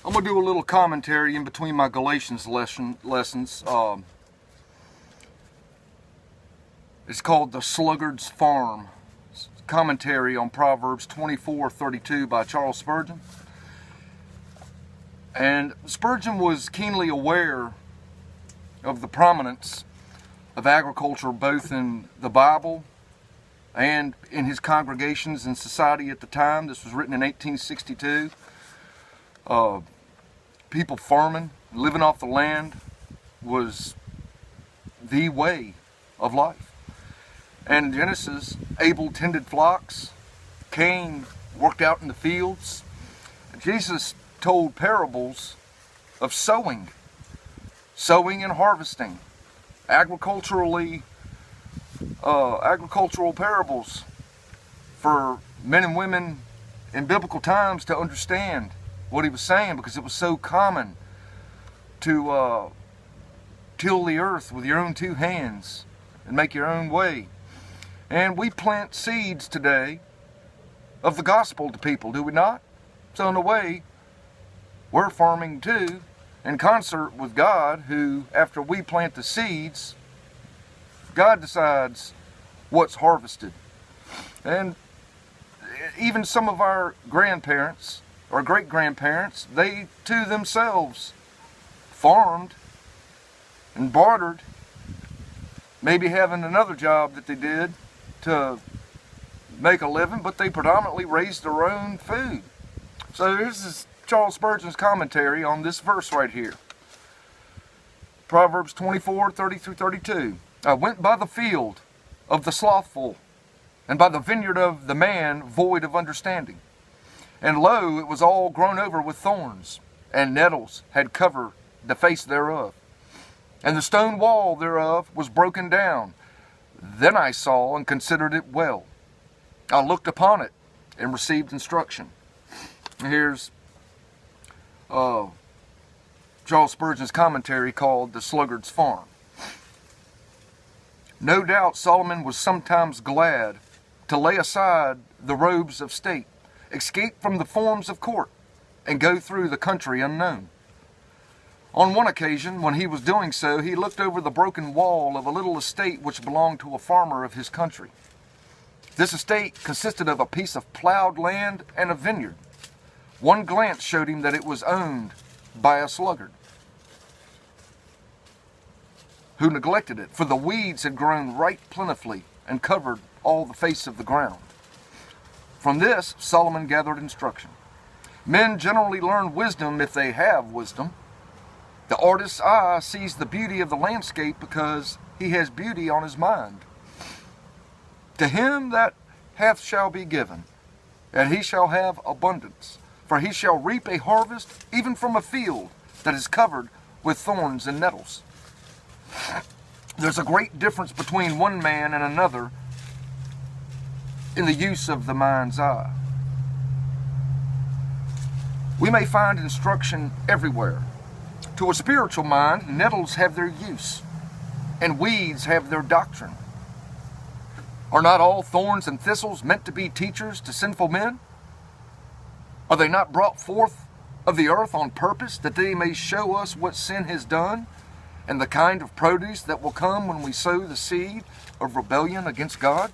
I'm going to do a little commentary in between my Galatians lessons. It's called the Sluggards Farm. It's a commentary on Proverbs 24:32 by Charles Spurgeon. And Spurgeon was keenly aware of the prominence of agriculture both in the Bible and in his congregations and society at the time. This was written in 1862. People farming, living off the land was the way of life. And in Genesis, Abel tended flocks, Cain worked out in the fields. Jesus told parables of sowing and harvesting, agricultural parables for men and women in biblical times to understand what he was saying, because it was so common to till the earth with your own two hands and make your own way. And we plant seeds today of the gospel to people, do we not? So in a way, we're farming too, in concert with God, who, after we plant the seeds, God decides what's harvested. And even some of our grandparents or great-grandparents, they too themselves farmed and bartered, maybe having another job that they did to make a living, but they predominantly raised their own food. So this is Charles Spurgeon's commentary on this verse right here. Proverbs 24:30-32. I went by the field of the slothful, and by the vineyard of the man void of understanding. And lo, it was all grown over with thorns, and nettles had covered the face thereof. And the stone wall thereof was broken down. Then I saw and considered it well. I looked upon it and received instruction. Here's Charles Spurgeon's commentary called the Sluggards Farm. No doubt Solomon was sometimes glad to lay aside the robes of state, escape from the forms of court, and go through the country unknown. On one occasion, when he was doing so, he looked over the broken wall of a little estate which belonged to a farmer of his country. This estate consisted of a piece of plowed land and a vineyard. One glance showed him that it was owned by a sluggard, who neglected it, for the weeds had grown right plentifully and covered all the face of the ground. From this, Solomon gathered instruction. Men generally learn wisdom if they have wisdom. The artist's eye sees the beauty of the landscape because he has beauty on his mind. To him that hath shall be given, and he shall have abundance, for he shall reap a harvest even from a field that is covered with thorns and nettles. There's a great difference between one man and another in the use of the mind's eye. We may find instruction everywhere. To a spiritual mind, nettles have their use, and weeds have their doctrine. Are not all thorns and thistles meant to be teachers to sinful men? Are they not brought forth of the earth on purpose, that they may show us what sin has done, and the kind of produce that will come when we sow the seed of rebellion against God?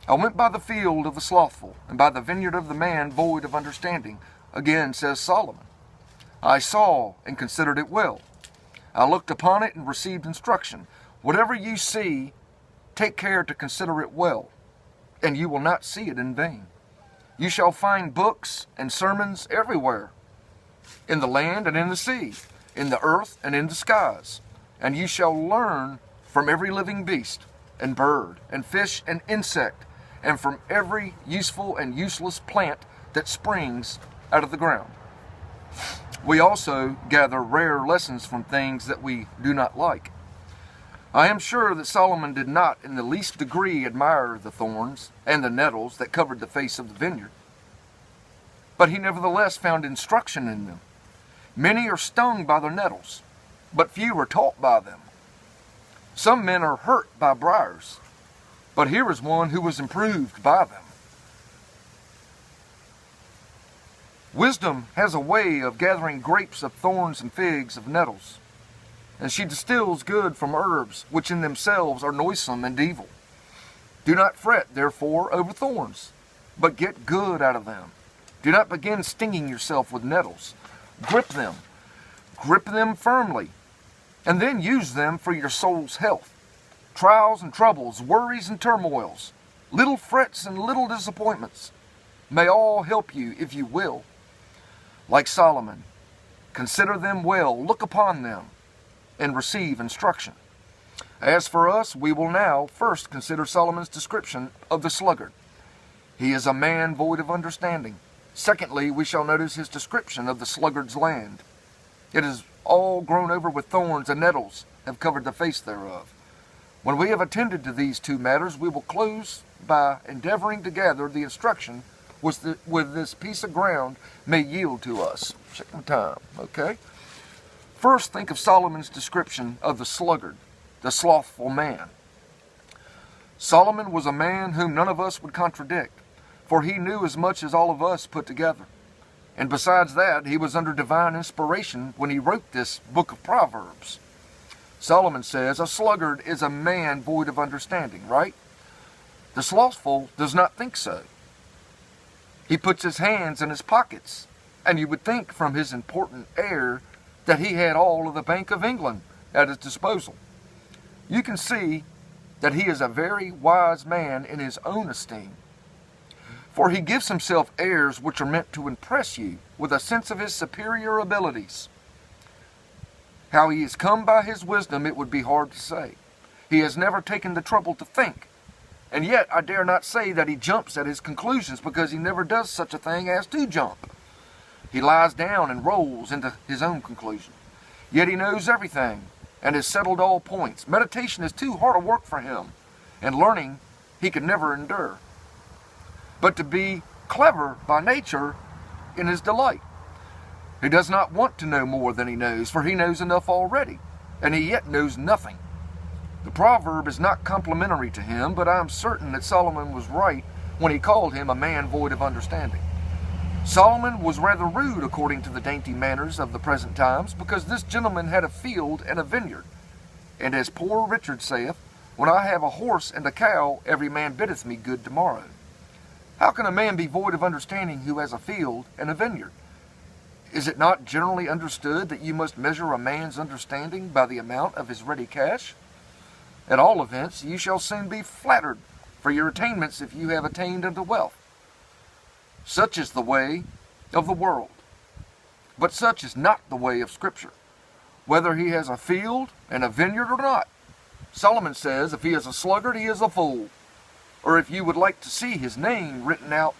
I went by the field of the slothful, and by the vineyard of the man void of understanding. Again, says Solomon, I saw and considered it well. I looked upon it and received instruction. Whatever you see, take care to consider it well, and you will not see it in vain. You shall find books and sermons everywhere, in the land and in the sea, in the earth and in the skies. And you shall learn from every living beast and bird and fish and insect, and from every useful and useless plant that springs out of the ground. We also gather rare lessons from things that we do not like. I am sure that Solomon did not in the least degree admire the thorns and the nettles that covered the face of the vineyard, but he nevertheless found instruction in them. Many are stung by the nettles, but few are taught by them. Some men are hurt by briars, but here is one who was improved by them. Wisdom has a way of gathering grapes of thorns and figs of nettles, and she distills good from herbs which in themselves are noisome and evil. Do not fret, therefore, over thorns, but get good out of them. Do not begin stinging yourself with nettles. Grip them firmly, and then use them for your soul's health. Trials and troubles, worries and turmoils, little frets and little disappointments may all help you if you will. Like Solomon, consider them well, look upon them, and receive instruction. As for us, we will now first consider Solomon's description of the sluggard. He is a man void of understanding. Secondly, we shall notice his description of the sluggard's land. It is all grown over with thorns, and nettles have covered the face thereof. When we have attended to these two matters, we will close by endeavoring to gather the instruction with this piece of ground may yield to us. Check my time, okay? First, think of Solomon's description of the sluggard, the slothful man. Solomon was a man whom none of us would contradict, for he knew as much as all of us put together. And besides that, he was under divine inspiration when he wrote this book of Proverbs. Solomon says, a sluggard is a man void of understanding, right? The slothful does not think so. He puts his hands in his pockets, and you would think from his important air that he had all of the Bank of England at his disposal. You can see that he is a very wise man in his own esteem, for he gives himself airs which are meant to impress you with a sense of his superior abilities. How he has come by his wisdom it would be hard to say. He has never taken the trouble to think. And yet, I dare not say that he jumps at his conclusions, because he never does such a thing as to jump. He lies down and rolls into his own conclusion. Yet he knows everything and has settled all points. Meditation is too hard a work for him, and learning he could never endure. But to be clever by nature in his delight. He does not want to know more than he knows, for he knows enough already, and he yet knows nothing. The proverb is not complimentary to him, but I am certain that Solomon was right when he called him a man void of understanding. Solomon was rather rude according to the dainty manners of the present times, because this gentleman had a field and a vineyard. And as poor Richard saith, when I have a horse and a cow, every man biddeth me good tomorrow. How can a man be void of understanding who has a field and a vineyard? Is it not generally understood that you must measure a man's understanding by the amount of his ready cash? At all events, you shall soon be flattered for your attainments if you have attained unto wealth. Such is the way of the world, but such is not the way of Scripture, whether he has a field and a vineyard or not. Solomon says if he is a sluggard, he is a fool. Or if you would like to see his name written out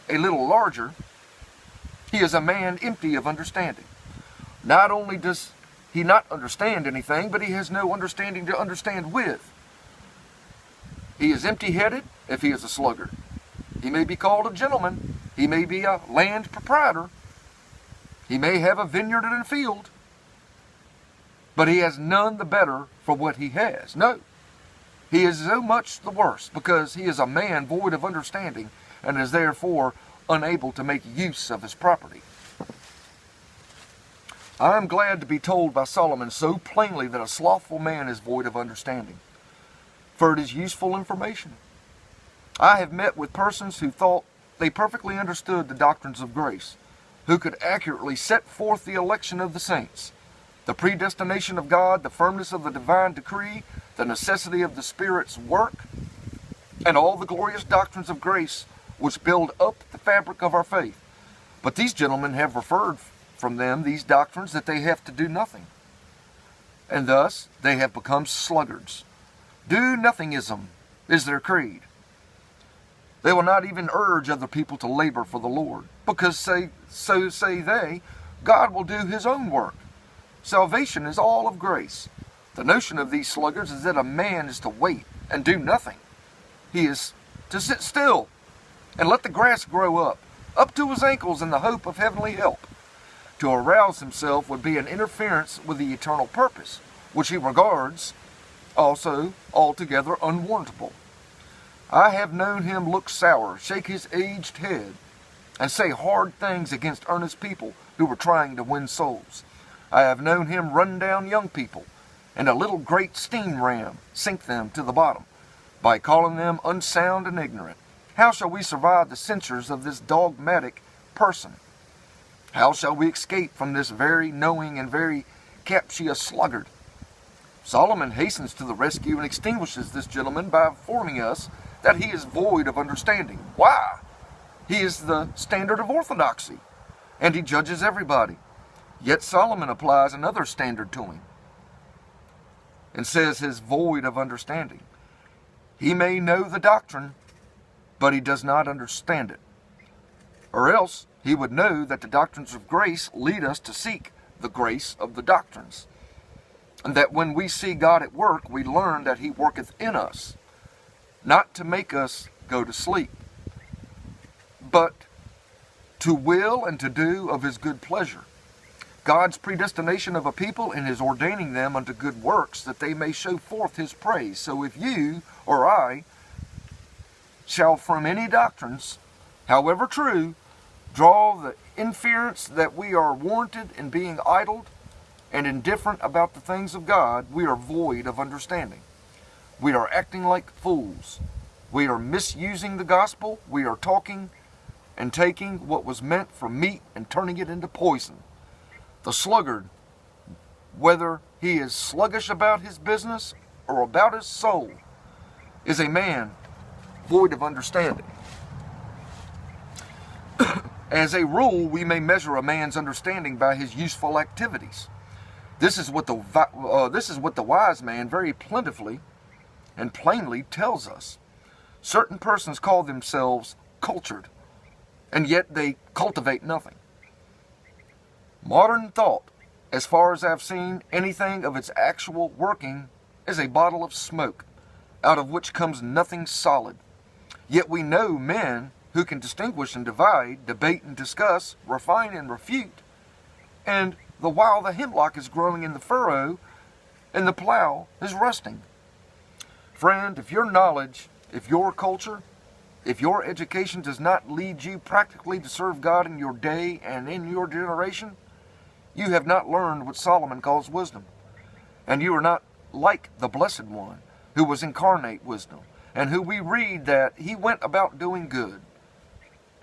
a little larger, he is a man empty of understanding. Not only does he not understand anything, but he has no understanding to understand with. He is empty-headed if he is a sluggard. He may be called a gentleman. He may be a land proprietor. He may have a vineyard and a field. But he has none the better for what he has. No. He is so much the worse because he is a man void of understanding and is therefore unable to make use of his property. I am glad to be told by Solomon so plainly that a slothful man is void of understanding, for it is useful information. I have met with persons who thought they perfectly understood the doctrines of grace, who could accurately set forth the election of the saints, the predestination of God, the firmness of the divine decree, the necessity of the Spirit's work, and all the glorious doctrines of grace which build up the fabric of our faith. But these gentlemen have referred from them these doctrines that they have to do nothing. And thus they have become sluggards. Do-nothingism is their creed. They will not even urge other people to labor for the Lord, because say they, God will do his own work. Salvation is all of grace. The notion of these sluggards is that a man is to wait and do nothing. He is to sit still and let the grass grow up to his ankles in the hope of heavenly help. To arouse himself would be an interference with the eternal purpose, which he regards also altogether unwarrantable. I have known him look sour, shake his aged head, and say hard things against earnest people who were trying to win souls. I have known him run down young people and a little great steam ram sink them to the bottom by calling them unsound and ignorant. How shall we survive the censures of this dogmatic person? How shall we escape from this very knowing and very captious sluggard? Solomon hastens to the rescue and extinguishes this gentleman by informing us that he is void of understanding. Why? He is the standard of orthodoxy, and he judges everybody. Yet Solomon applies another standard to him and says he's void of understanding. He may know the doctrine, but he does not understand it. Or else he would know that the doctrines of grace lead us to seek the grace of the doctrines, and that when we see God at work, we learn that he worketh in us, not to make us go to sleep, but to will and to do of his good pleasure. God's predestination of a people and his ordaining them unto good works, that they may show forth his praise. So if you or I shall from any doctrines, however true, draw the inference that we are warranted in being idle and indifferent about the things of God, we are void of understanding. We are acting like fools. We are misusing the gospel. We are talking and taking what was meant for meat and turning it into poison. The sluggard, whether he is sluggish about his business or about his soul, is a man void of understanding. As a rule, we may measure a man's understanding by his useful activities. This is what the wise man very plentifully and plainly tells us. Certain persons call themselves cultured, and yet they cultivate nothing. Modern thought, as far as I've seen anything of its actual working, is a bottle of smoke, out of which comes nothing solid. Yet we know men who can distinguish and divide, debate and discuss, refine and refute, and the while the hemlock is growing in the furrow and the plow is rusting. Friend, if your knowledge, if your culture, if your education does not lead you practically to serve God in your day and in your generation, you have not learned what Solomon calls wisdom. And you are not like the Blessed One, who was incarnate wisdom, and who we read that he went about doing good.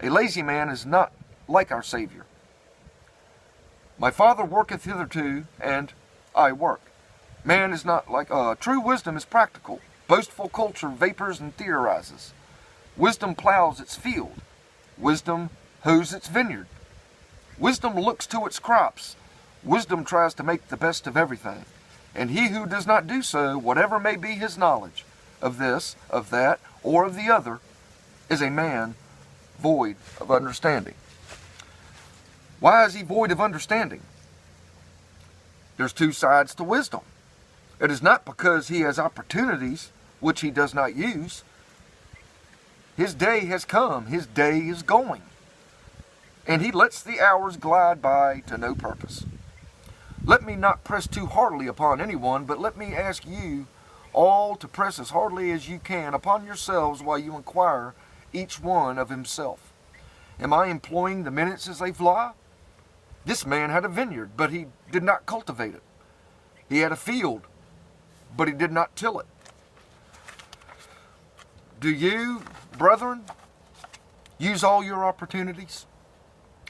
A lazy man is not like our Savior. My Father worketh hitherto, and I work. Man is not like... True wisdom is practical. Boastful culture vapors and theorizes. Wisdom plows its field. Wisdom hoes its vineyard. Wisdom looks to its crops. Wisdom tries to make the best of everything. And he who does not do so, whatever may be his knowledge of this, of that, or of the other, is a man void of understanding. Why is he void of understanding? There's two sides to wisdom. It is not because he has opportunities which he does not use. His day has come. His day is going. And he lets the hours glide by to no purpose. Let me not press too heartily upon anyone, but let me ask you all to press as heartily as you can upon yourselves while you inquire each one of himself. Am I employing the minutes as they fly? This man had a vineyard, but he did not cultivate it. He had a field, but he did not till it. Do you, brethren, use all your opportunities?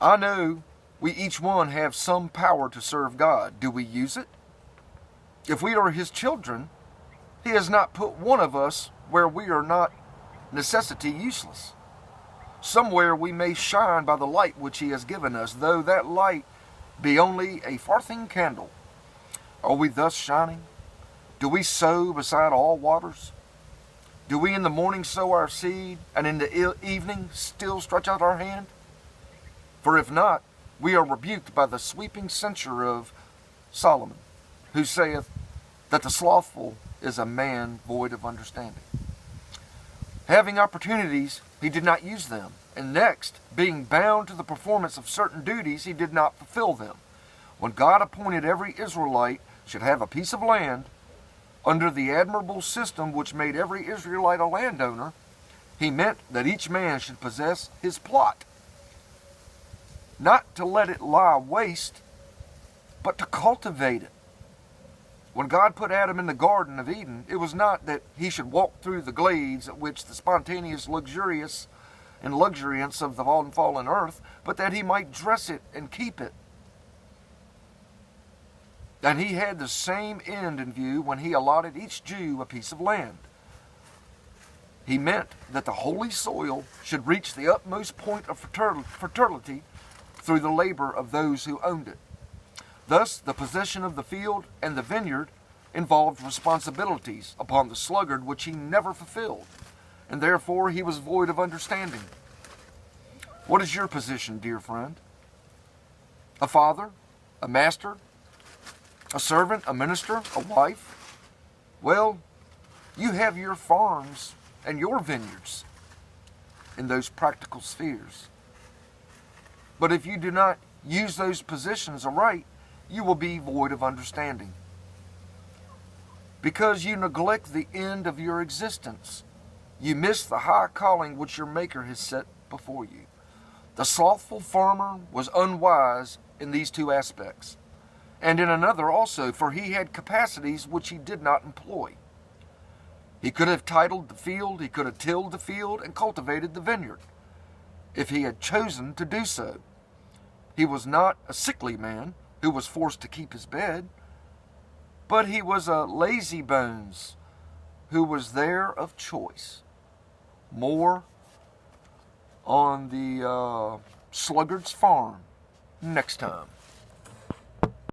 I know we each one have some power to serve God. Do we use it? If we are his children, he has not put one of us where we are not necessity useless. Somewhere we may shine by the light which he has given us, though that light be only a farthing candle. Are we thus shining? Do we sow beside all waters? Do we in the morning sow our seed, and in the evening still stretch out our hand? For if not, we are rebuked by the sweeping censure of Solomon, who saith that the slothful is a man void of understanding. Having opportunities, he did not use them. And next, being bound to the performance of certain duties, he did not fulfill them. When God appointed every Israelite should have a piece of land, under the admirable system which made every Israelite a landowner, he meant that each man should possess his plot. not to let it lie waste, but to cultivate it. When God put Adam in the Garden of Eden, it was not that he should walk through the glades at which the spontaneous luxuriance of the fallen earth, but that he might dress it and keep it. And he had the same end in view when he allotted each Jew a piece of land. He meant that the holy soil should reach the utmost point of fertility through the labor of those who owned it. Thus, the possession of the field and the vineyard involved responsibilities upon the sluggard which he never fulfilled, and therefore he was void of understanding. What is your position, dear friend? A father? A master? A servant? A minister? A wife? Well, you have your farms and your vineyards in those practical spheres. But if you do not use those positions aright, you will be void of understanding. Because you neglect the end of your existence, you miss the high calling which your Maker has set before you. The slothful farmer was unwise in these two aspects, and in another also, for he had capacities which he did not employ. He could have titled the field, he could have tilled the field, and cultivated the vineyard, if he had chosen to do so. He was not a sickly man who was forced to keep his bed, but he was a lazy bones who was there of choice. More on the Sluggards Farm next time.